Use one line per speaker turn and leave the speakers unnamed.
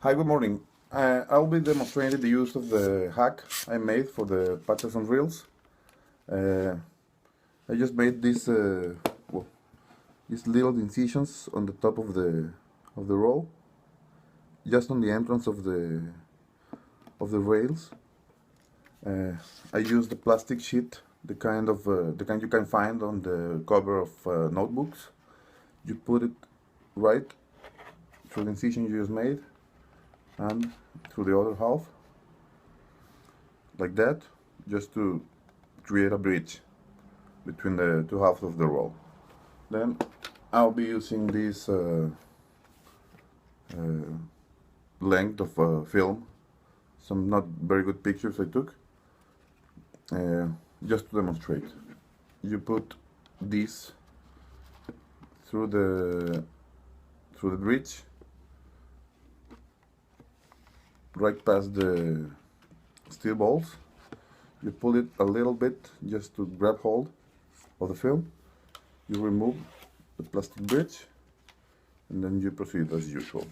Hi, good morning. I'll be demonstrating the use of the hack I made for the Patterson reels. I just made these little incisions on the top of the roll, just on the entrance of the rails. I used the plastic sheet, the kind you can find on the cover of notebooks. You put it right through the incision you just made, and through the other half, like that, just to create a bridge between the two halves of the roll. Then I'll be using this length of film, some not very good pictures I took, just to demonstrate. You put this through the bridge, right past the steel balls. You pull it a little bit just to grab hold of the film. You remove the plastic bridge, and then you proceed as usual.